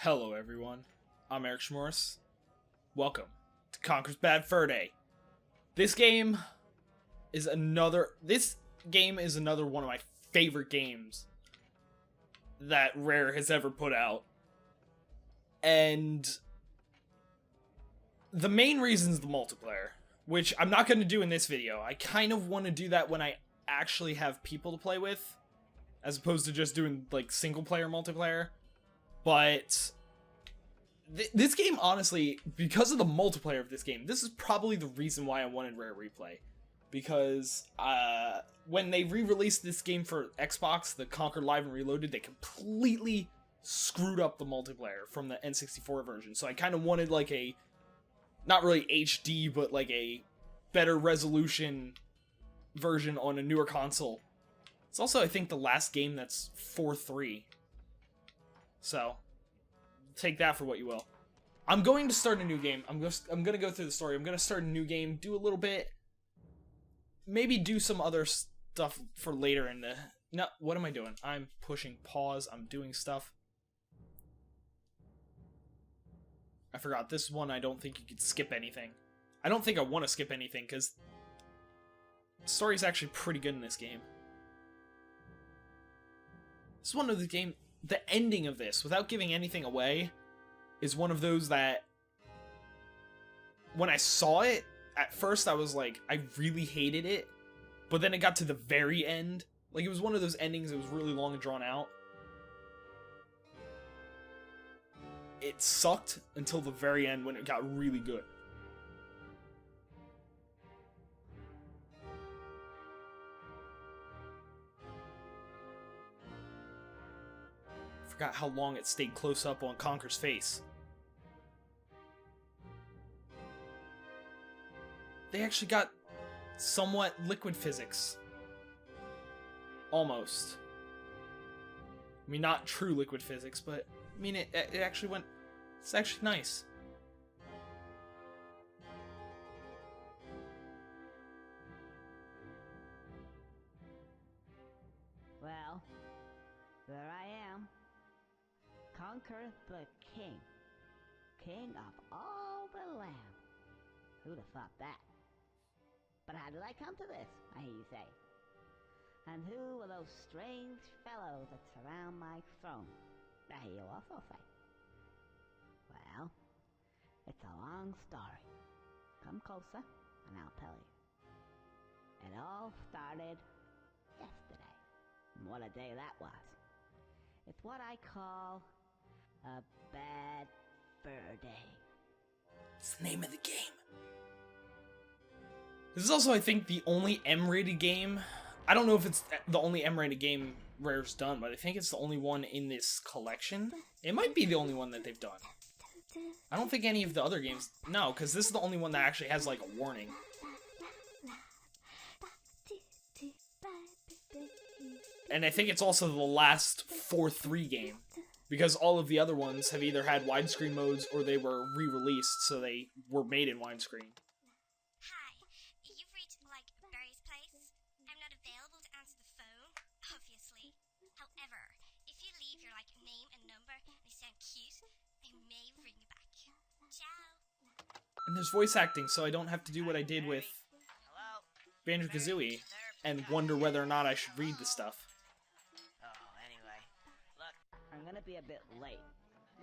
Hello everyone, I'm Eric Schmorris. Welcome to Conker's Bad Fur Day. This game is another one of my favorite games that Rare has ever put out. And the main reason is the multiplayer, which I'm not going to do in this video. I kind of want to do that when I actually have people to play with, as opposed to just doing like single player multiplayer. But this game, honestly, because of the multiplayer of this game, this is probably the reason why I wanted Rare Replay. Because when they re-released this game for Xbox, the Conker Live and Reloaded, they completely screwed up the multiplayer from the N64 version. So I kind of wanted like a, not really HD, but like a better resolution version on a newer console. It's also, I think, the last game that's 4:3. So, take that for what you will. I'm going to start a new game. I'm going to go through the story. I'm going to start a new game, do a little bit, maybe do some other stuff for later in the... No, what am I doing? I'm pushing pause. I'm doing stuff. I forgot. This one, I don't think you could skip anything. I don't think I want to skip anything, because the story's actually pretty good in this game. This is one of the game... The ending of this, without giving anything away, is one of those that... When I saw it, at first I was like, I really hated it. But then it got to the very end. Like, it was one of those endings that was really long and drawn out. It sucked until the very end when it got really good. Forgot how long it stayed close up on Conker's face. They actually got somewhat liquid physics. Almost. I mean, not true liquid physics, but I mean, it actually went... It's actually nice. Well, there I am. Conker the king. King of all the land. Who'd have thought that? But how did I come to this, I hear you say? And who are those strange fellows that surround my throne? I hear you also say. Well, it's a long story. Come closer, and I'll tell you. It all started yesterday. And what a day that was. It's what I call a bad fur day. It's the name of the game. This is also, I think, the only M-rated game. I don't know if it's the only M-rated game Rare's done, but I think it's the only one in this collection. It might be the only one that they've done. I don't think any of the other games... No, because this is the only one that actually has, like, a warning. And I think it's also the last 4:3 game. Because all of the other ones have either had widescreen modes or they were re-released, so they were made in widescreen. Hi, you've reached, Barry's place. I'm not available to answer the phone, obviously. However, if you leave your, name and number and you sound cute, I may ring you back. Ciao. And there's voice acting, so I don't have to do what I did with Banjo-Kazooie and wonder whether or not I should read the stuff. I'm gonna be a bit late.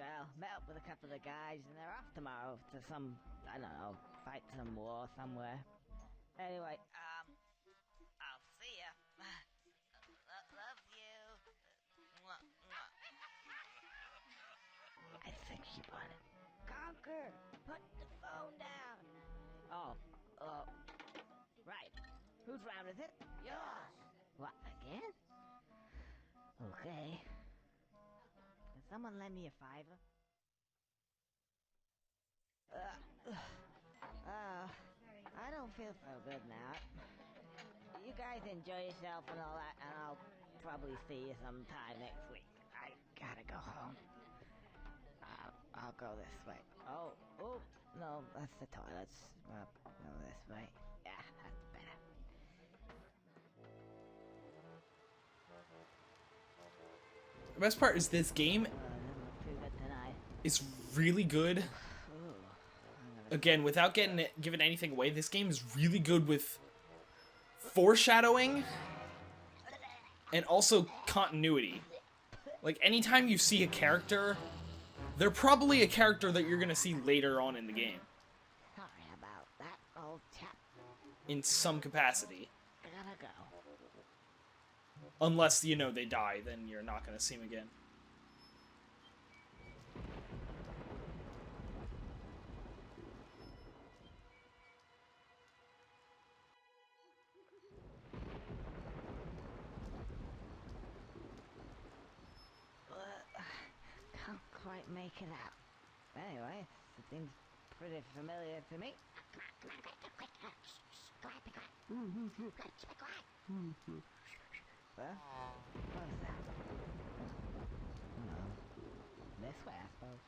Well, met up with a couple of the guys and they're off tomorrow to some, I don't know, fight some war somewhere. Anyway, I'll see ya. Love you. Mwah, mwah. I think she wanted. Conker, put the phone down. Oh, right. Whose round is it? Yours. What, again? Okay. Someone lend me a $5. I don't feel so good now. You guys enjoy yourself and all that, and I'll probably see you sometime next week. I gotta go home. I'll go this way. Oh, no, that's the toilets. Go this way. Yeah, that's better. The best part is this game, is really good. Again, without giving anything away, this game is really good with foreshadowing and also continuity. Like, anytime you see a character, they're probably a character that you're gonna see later on in the game. Sorry about that, old chap. In some capacity. I gotta go. Unless, you know, they die, then you're not gonna see them again. Can't quite make it out. Anyway, it seems pretty familiar to me. Well, what is that? No. This way, I suppose.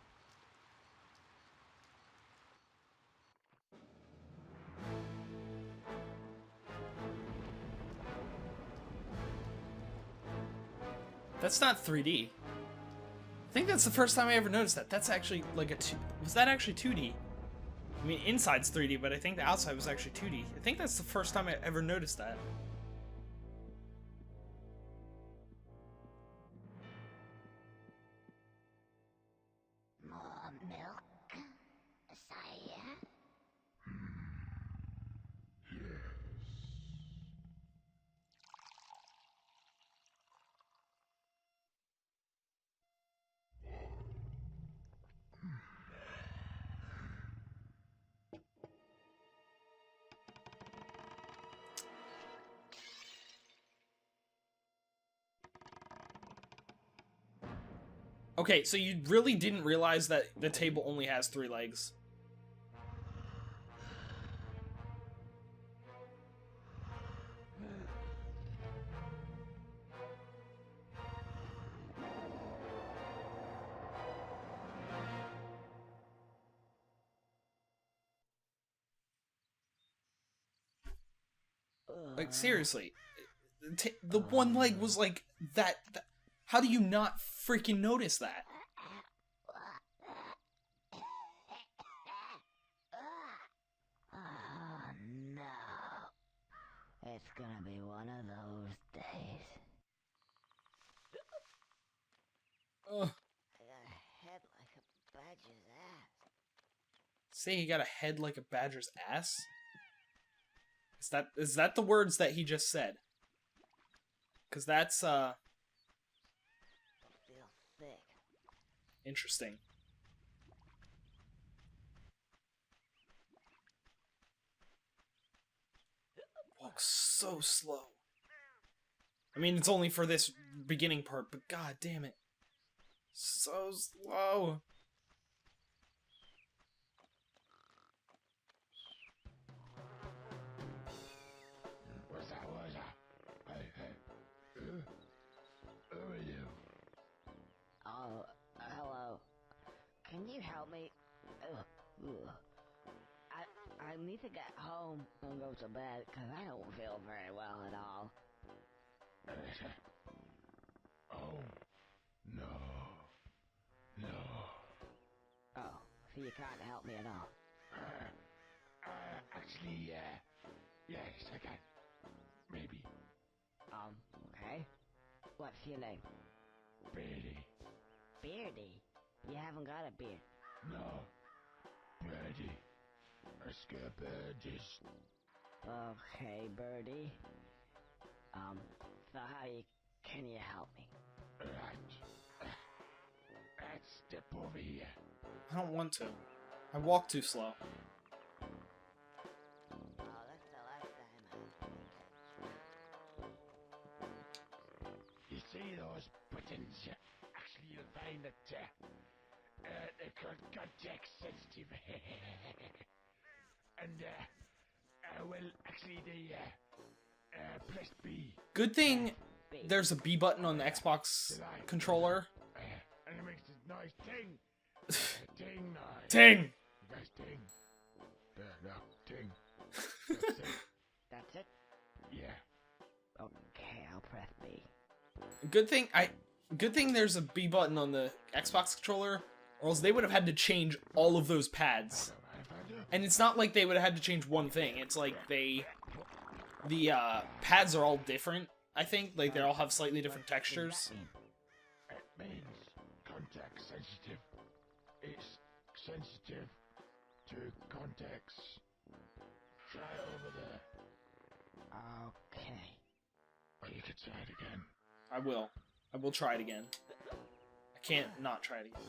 That's not 3D. I think that's the first time I ever noticed that. That's actually like a was that actually 2D? I mean, inside's 3D, but I think the outside was actually 2D. I think that's the first time I ever noticed that. More milk, sire? Okay, so you really didn't realize that the table only has 3 legs. Like, seriously. The one leg was like that. How do you not freaking notice that? Oh no. It's gonna be one of those days. Ugh. I got a head like a badger's ass. Say he got a head like a badger's ass? Is that the words that he just said? Cause that's Feel thick. interesting. Walk so slow. I mean, it's only for this beginning part, but god damn it. So slow. Who are you? Oh, hello. Can you help me? I need to get home and go to bed because I don't feel very well at all. Oh, no. No. Oh, so you can't help me at all? Actually, yes, I can. Maybe. Okay. What's your name? Beardy. Beardy? You haven't got a beard. No. Birdie. A scare birdies. Okay, Birdie. So can you help me? Right. Let's step over here. I don't want to. I walk too slow. Oh, that's the last time You see those buttons? Actually, you'll find that they're called context sensitive. And, well, actually, they press B. Good thing there's a B button on the Xbox controller. And it makes this nice ting. Ting noise. Ting! Nice ting. No, ting. That's it. That's it? Yeah. Okay, I'll press B. Good thing there's a B button on the Xbox controller, or else they would have had to change all of those pads. And it's not like they would have had to change one thing. It's like the pads are all different, I think. Like, they all have slightly different textures. It means contact sensitive. It's sensitive to contacts. Try over there. Okay. Or you could try it again. I will. I will try it again. I can't not try it again.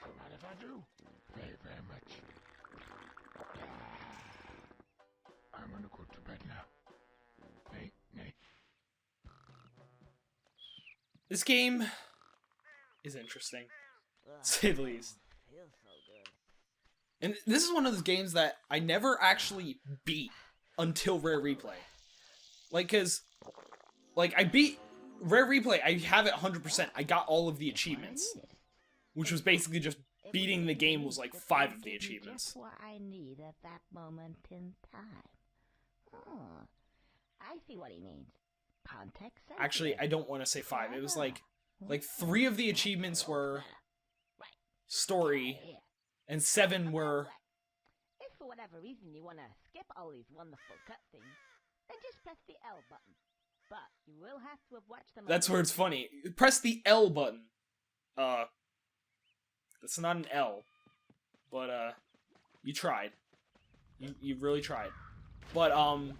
Don't mind if I do. Very, very much. I'm gonna go to bed now. Nate. This game is interesting, to say the least. Feels so good. And this is one of those games that I never actually beat until Rare Replay. Like, cause, like, I beat Rare Replay, I have it 100%. I got all of the achievements. Which was basically just beating the game was like 5 of the achievements. Just what I need at that moment in time. Oh, I see what he means. Context sensitive. Actually, I don't want to say 5. It was like 3 of the achievements were story, and 7 were... If for whatever reason you want to skip all these wonderful cutscenes, then just press the L button. But you will have to have watched them. That's where it's funny. Press the L button. That's not an L. But, you tried. You really tried. But, oh,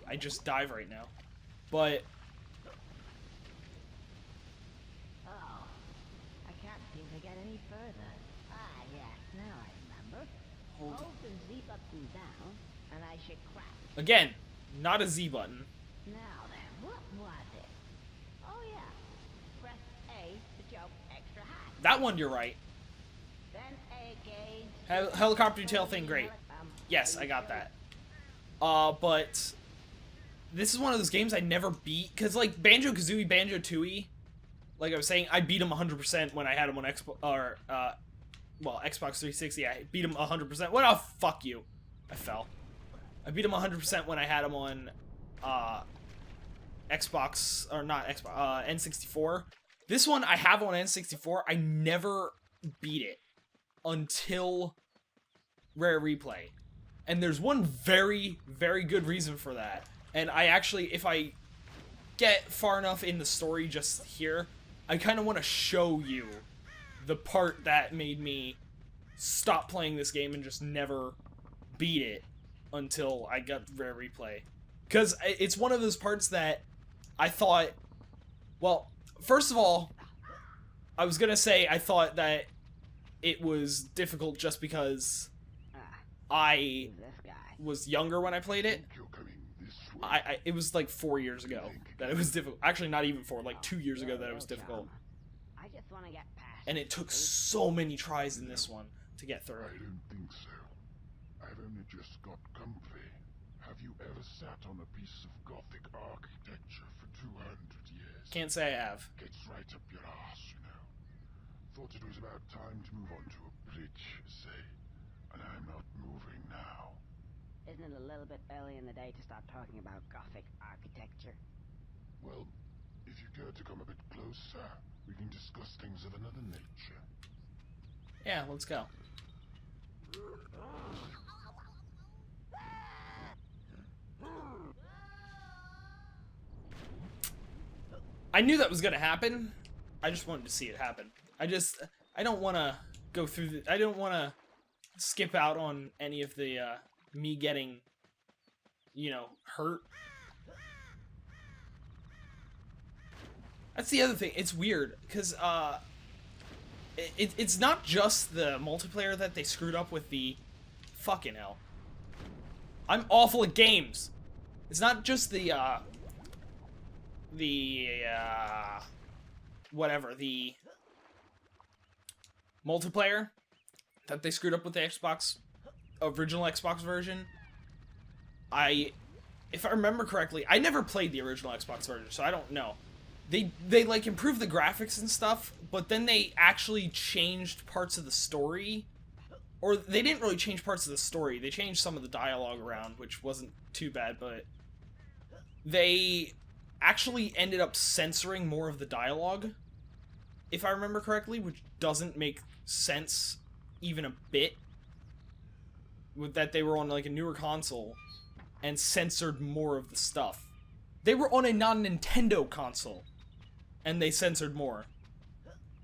I just dive right now. But... Oh, I can't seem to get any further. Ah, yes, now I remember. Hold the Z button down, and I should crack. Again, not a Z button. Now then, what was it? Oh yeah, press A to jump extra high. That one, you're right. Then A again. Helicopter tail thing, great. Yes, I got that. But this is one of those games I never beat, because, like, Banjo-Kazooie, Banjo-Tooie, like I was saying, I beat him 100% when I had him on Xbox 360, I beat him 100%. What? Oh, fuck you. I fell. I beat him 100% when I had him on, Xbox, or not Xbox, N64. This one I have on N64, I never beat it until Rare Replay. And there's one very, very good reason for that. And I actually, if I get far enough in the story just here, I kind of want to show you the part that made me stop playing this game and just never beat it until I got Rare Replay. Because it's one of those parts that I thought, well, first of all, I was going to say I thought that it was difficult just because I was younger when I played it. It was like 4 years ago that it was difficult. Actually, not even 4, like 2 years ago that it was difficult. I just want to get past. And it took so many tries in this one to get through. I don't think so. I've only just got comfy. Have you ever sat on a piece of Gothic architecture for 200 years? Can't say I have. Gets right up your ass, you know. Thought it was about time to move on to a bridge, say. And I'm not moving now. Isn't it a little bit early in the day to start talking about Gothic architecture? Well, if you care to come a bit closer, we can discuss things of another nature. Yeah, let's go. I knew that was gonna happen. I just wanted to see it happen. I don't want to go through I don't want to skip out on any of the, me getting, you know, hurt. That's the other thing. It's weird, because, it's not just the multiplayer that they screwed up with the... Fucking hell. I'm awful at games. It's not just the multiplayer that they screwed up with the original Xbox version. If I remember correctly, I never played the original Xbox version, so I don't know. they like improved the graphics and stuff, but then they actually changed parts of the story. Or they didn't really change parts of the story. They changed some of the dialogue around, which wasn't too bad, but they actually ended up censoring more of the dialogue, if I remember correctly, which doesn't make sense even a bit. With that they were on like a newer console and censored more of the stuff. They were on a non-Nintendo console and they censored more.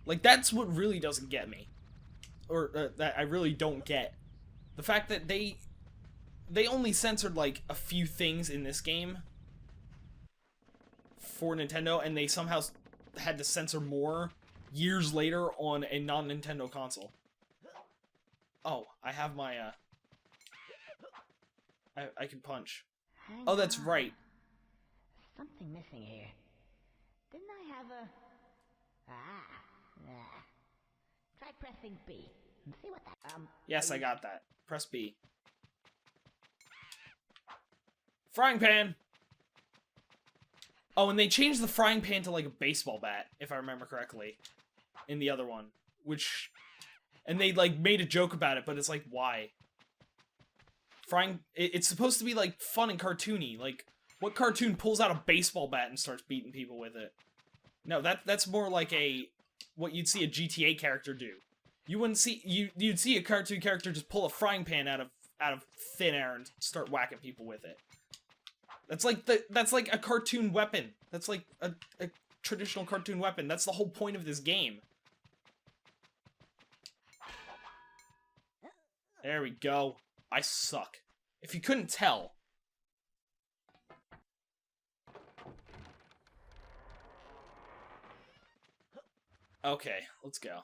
Like, that's what really doesn't get me. Or that I really don't get. The fact that they only censored like a few things in this game for Nintendo, and they somehow had to censor more years later on a non-Nintendo console. Oh, I have my I can punch. Hang Oh, that's on. right. Something missing here. Didn't I have a... Try pressing B. And see what that... Yes, I got that. Press B. Frying pan! Oh, and they changed the frying pan to like a baseball bat, if I remember correctly. In the other one. Which... And they like made a joke about it, but it's like, why? It's supposed to be like fun and cartoony. Like, what cartoon pulls out a baseball bat and starts beating people with it? No, that's more like what you'd see a GTA character do. You wouldn't see you'd see a cartoon character just pull a frying pan out of thin air and start whacking people with it. That's like a cartoon weapon. That's like a traditional cartoon weapon. That's the whole point of this game. There we go. I suck. If you couldn't tell. Okay, let's go.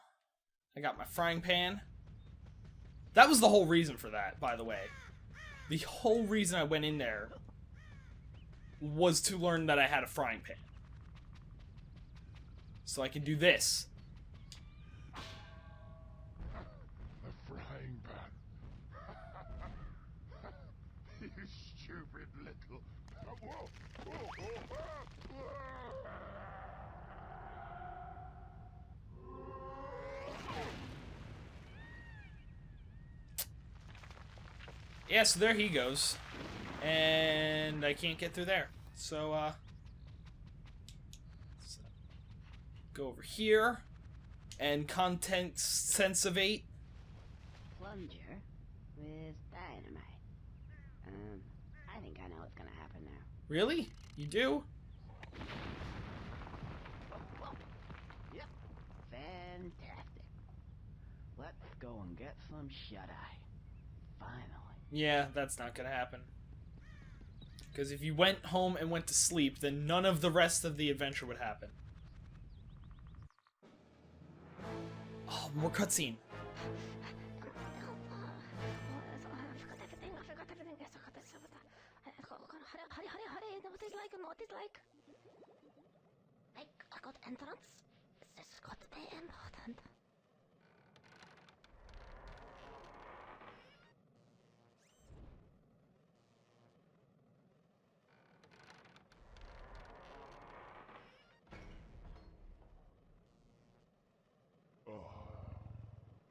I got my frying pan. That was the whole reason for that, by the way. The whole reason I went in there was to learn that I had a frying pan. So I can do this. A frying pan. You stupid little... Whoa! Yeah, so there he goes. And I can't get through there. So, let's go over here. And content sensivate. Plunger with dynamite. I think I know what's gonna happen now. Really? You do? Yep. Fantastic. Let's go and get some shut-eye. Finally. Yeah, that's not gonna happen. Because if you went home and went to sleep, then none of the rest of the adventure would happen. Oh, more cutscene. What is like? I got entrance. This got to be important.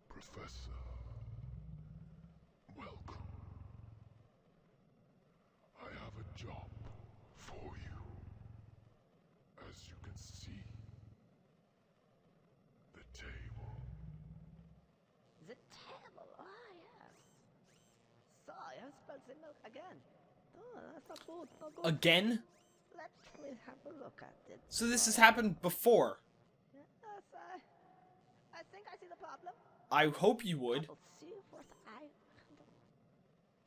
Professor, welcome. I have a job for you. As you can see, the table. The table, yes. So, you have spilled the milk again. Oh, that's not good, not good. Again? Let me have a look at it. So this has happened before. Yes, I think I see the problem. I hope you would. I'll see what I can do.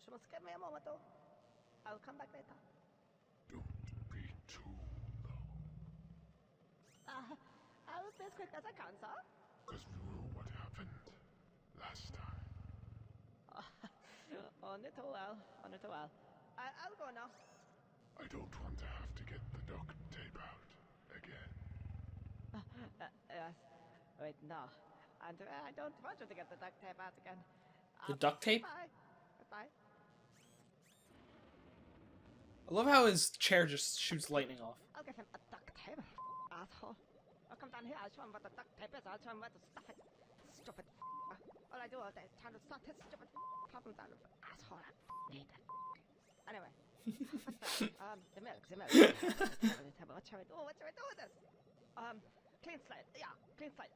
Just give me a moment, though. I'll come back later. Don't be too long. I'll be as quick as I can, sir. Because we know what happened last time. Only too well, only too well. I'll go now. I don't want to have to get the duct tape out again. Yes. Wait, no. And I don't want you to get the duct tape out again. The duct tape? Bye. Goodbye. I love how his chair just shoots lightning off. I'll get him a duct tape. asshole. I'll come down here, I'll show him what the duct tape is, I'll show him where to stuff it. Stupid all I do all day is trying to sort his stupid problems out of asshole. I hate that. Anyway. The milk. What shall I do? What shall I do with this? Clean slate. Yeah, clean slate.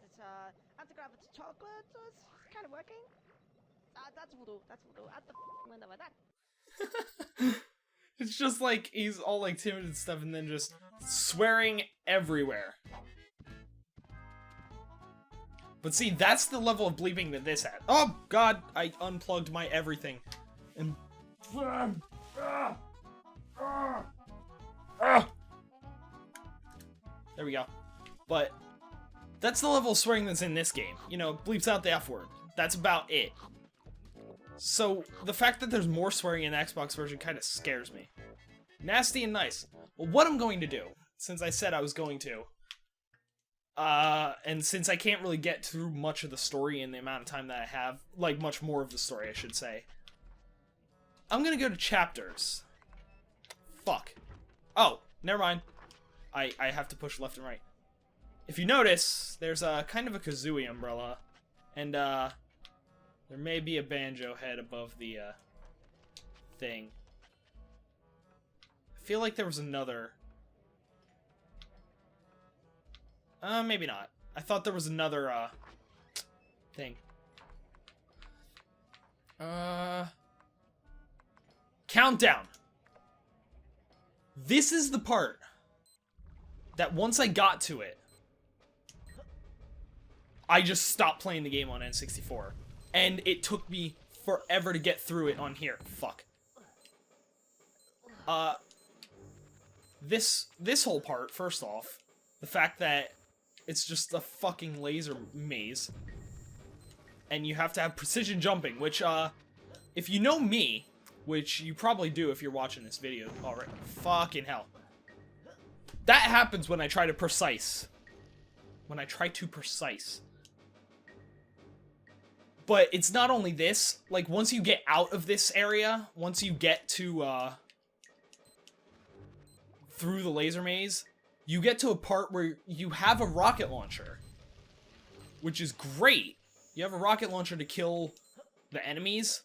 This, anti-gravity chocolate is kind of working. That's voodoo. Out the window with that. It's just like he's all like timid and stuff and then just swearing everywhere. But see, that's the level of bleeping that this had. Oh god, I unplugged my everything. And there we go. But that's the level of swearing that's in this game. You know, bleeps out the F word. That's about it. So, the fact that there's more swearing in the Xbox version kind of scares me. Nasty and nice. Well, what I'm going to do, since I said I was going to, and since I can't really get through much of the story in the amount of time that I have, like, much more of the story, I should say, I'm gonna go to chapters. Fuck. Oh, never mind. I have to push left and right. If you notice, there's a kind of a Kazooie umbrella, and, there may be a banjo head above the, thing. I feel like there was another... maybe not. I thought there was another, thing. Countdown! This is the part that once I got to it, I just stopped playing the game on N64. And it took me forever to get through it on here. Fuck. This whole part, first off, the fact that it's just a fucking laser maze. And you have to have precision jumping, which, if you know me, which you probably do if you're watching this video already. Fucking hell. That happens when I try to precise. But it's not only this, like, once you get out of this area, once you get to, through the laser maze, you get to a part where you have a rocket launcher. Which is great. You have a rocket launcher to kill the enemies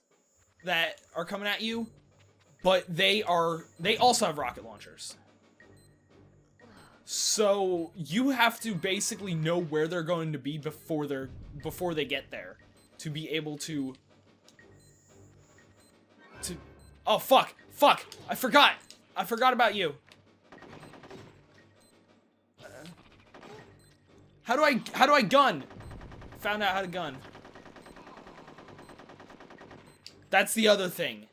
that are coming at you, but they also have rocket launchers. So, you have to basically know where they're going to be before they get there. To be able to... Oh, fuck! Fuck! I forgot about you! How do I gun? Found out how to gun. That's the other thing.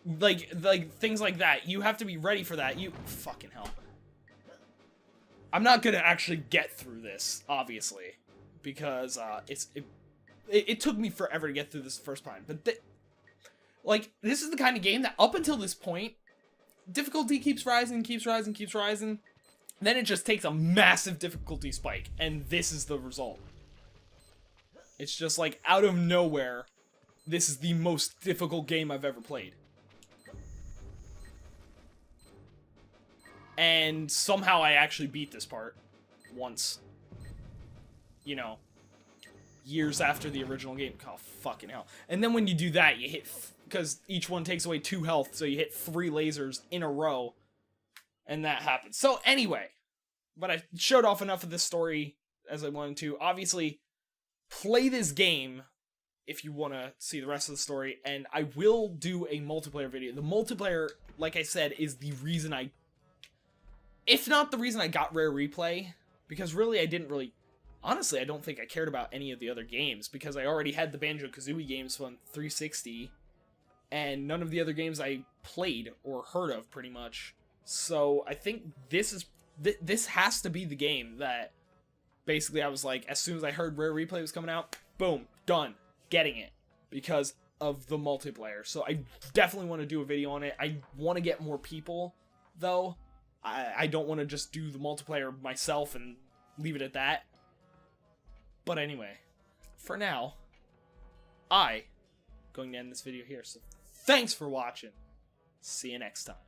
Like, things like that. You have to be ready for that. Fucking hell. I'm not gonna actually get through this, obviously. Because, it took me forever to get through this the first time, but this is the kind of game that up until this point, difficulty keeps rising, then it just takes a massive difficulty spike, and this is the result. It's just like, out of nowhere, this is the most difficult game I've ever played. And somehow I actually beat this part once. You know. Years after the original game. Oh, fucking hell. And then when you do that, you hit... Because each one takes away 2 health, so you hit 3 lasers in a row. And that happens. So, anyway. But I showed off enough of this story as I wanted to. Obviously, play this game if you want to see the rest of the story. And I will do a multiplayer video. The multiplayer, like I said, is the reason I... If not the reason I got Rare Replay. Because really, I didn't really... Honestly, I don't think I cared about any of the other games, because I already had the Banjo-Kazooie games from 360, and none of the other games I played or heard of, pretty much. So, I think this has to be the game that, basically, I was like, as soon as I heard Rare Replay was coming out, boom, done, getting it, because of the multiplayer. So, I definitely want to do a video on it. I want to get more people, though. I don't want to just do the multiplayer myself and leave it at that. But anyway, for now, I'm going to end this video here, so thanks for watching. See you next time.